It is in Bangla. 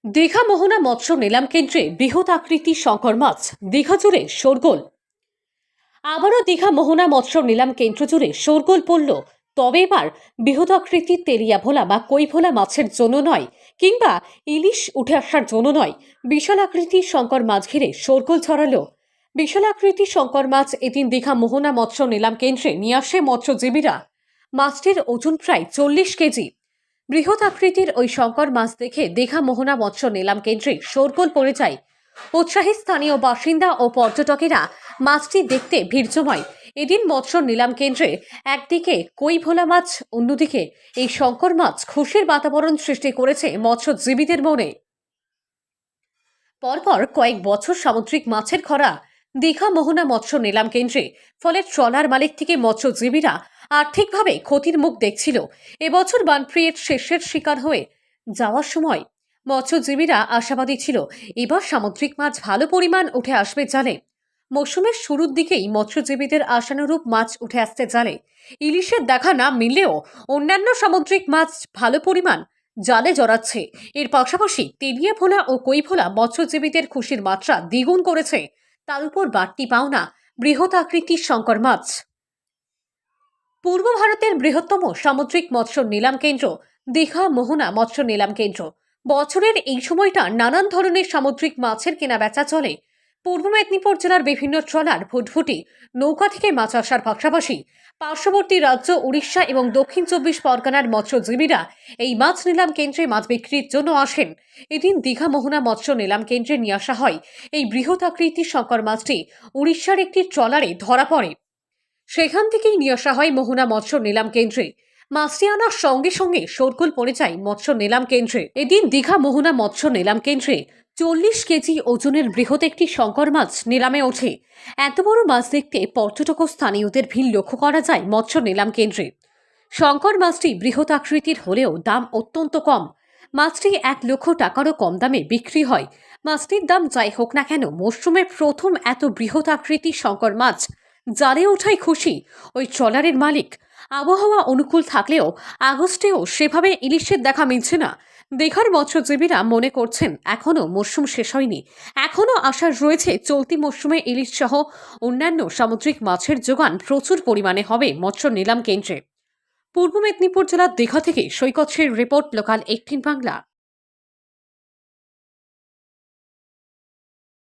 দীঘা মোহনা মৎস্য নিলাম কেন্দ্রে বৃহৎ আকৃতির শঙ্কর মাছ দীঘা জুড়ে শোরগোল। আবারও দীঘা মোহনা মৎস্য নিলাম কেন্দ্র জুড়ে শোরগোল পড়ল। তবে এবার বৃহৎ আকৃতির তেলিয়া ভোলা বা কই ভোলা মাছের জন্য নয়, কিংবা ইলিশ উঠে আসার জন্য নয়, বিশাল আকৃতির শঙ্কর মাছ ঘিরে শোরগোল ছড়ালো। বিশাল আকৃতির শঙ্কর মাছ এদিন দীঘা মোহনা মৎস্য নিলাম কেন্দ্রে নিয়ে আসে মৎস্যজীবীরা। মাছটির ওজন প্রায় 40 কেজি। বৃহৎ আকৃতির ওই শঙ্কর মাছ দেখে দীঘা মোহনা মৎস্য নিলাম কেন্দ্রে শোরগোল পড়ে যায়। উৎসাহী স্থানীয় বাসিন্দা ও পর্যটকেরা মাছটি দেখতে ভিড় জমায়। এদিন মৎস্য নিলাম কেন্দ্রে একদিকে কই ভোলা মাছ, অন্যদিকে এই শঙ্কর মাছ খুশির বাতাবরণ সৃষ্টি করেছে মৎস্যজীবীদের মনে। পরপর কয়েক বছর সামুদ্রিক মাছের খরা দীঘা মোহনা মৎস্য নিলাম কেন্দ্রে, ফলে ট্রলার মালিক থেকে মৎস্যজীবীরা আর্থিকভাবে ক্ষতির মুখ দেখছিল। এবছর বানপ্রিয়ের শেষের শিকার হয়ে যাওয়ার সময় মৎস্যজীবীরা আশাবাদী ছিল এবার সামুদ্রিক মাছ ভালো পরিমাণ উঠে আসবে জালে। মৌসুমের শুরুর দিকেই মৎস্যজীবীদের আশানুরূপ মাছ উঠে আসতে জালে। ইলিশের দেখা না মিললেও অন্যান্য সামুদ্রিক মাছ ভালো পরিমাণ জালে জড়াচ্ছে। এর পাশাপাশি তেলিয়া ভোলা ও কই ভোলা মৎস্যজীবীদের খুশির মাত্রা দ্বিগুণ করেছে। তার উপর বাড়তি পাওনা বৃহৎ আকৃতির শঙ্কর মাছ। পূর্ব ভারতের বৃহত্তম সামুদ্রিক মৎস্য নিলাম কেন্দ্র দীঘা মোহনা মৎস্য নিলাম কেন্দ্র। বছরের এই সময়টা নানান ধরনের সামুদ্রিক মাছের কেনাবেচা চলে। পূর্ব মেদিনীপুর জেলার বিভিন্ন ট্রলার ভুটভুটি নৌকা থেকে মাছ আসার পাশাপাশি পার্শ্ববর্তী রাজ্য উড়িষ্যা এবং দক্ষিণ 24 পরগনার মৎস্যজীবীরা এই মাছ নিলাম কেন্দ্রে মাছ বিক্রির জন্য আসেন। এদিন দীঘা মোহনা মৎস্য নিলাম কেন্দ্রে নিয়ে আসা হয় এই বৃহৎ আকৃতির শঙ্কর মাছটি। উড়িষ্যার একটি ট্রলারে ধরা পড়ে, সেখান থেকেই নিয়ে আসা হয় মোহনা মৎস্য নিলাম কেন্দ্রে। মাছটি আনার সঙ্গে সঙ্গে শোরগোল পড়ে যায় মৎস্য নিলাম কেন্দ্রে। এদিন দীঘা মোহনা মৎস্য নিলাম কেন্দ্রে 40 কেজি ওজনের বৃহৎ একটি শঙ্কর মাছ নিলামে ওঠে। এত বড় মাছ দেখতে পর্যটক ও স্থানীয়দের ভিড় লক্ষ্য করা যায় মৎস্য নিলাম কেন্দ্রে। শঙ্কর মাছটি বৃহৎ আকৃতির হলেও দাম অত্যন্ত কম। মাছটি 1 লক্ষ টাকারও কম দামে বিক্রি হয়। মাছটির দাম যাই হোক না কেন, মরশুমের প্রথম এত বৃহৎ আকৃতির শঙ্কর মাছ জালে ওঠায় খুশি ওই ট্রলারের মালিক। আবহাওয়া অনুকূল থাকলেও আগস্টেও সেভাবে ইলিশের দেখা মিলছে না। দীঘার মৎস্যজীবীরা মনে করছেন এখনও মরশুম শেষ হয়নি, এখনও আশা রয়েছে চলতি মরশুমে ইলিশ সহ অন্যান্য সামুদ্রিক মাছের যোগান প্রচুর পরিমাণে হবে মৎস্য নিলাম কেন্দ্রে। পূর্ব মেদিনীপুর জেলার দীঘা থেকে সৈকত শের রিপোর্ট, লোকাল 18 বাংলা।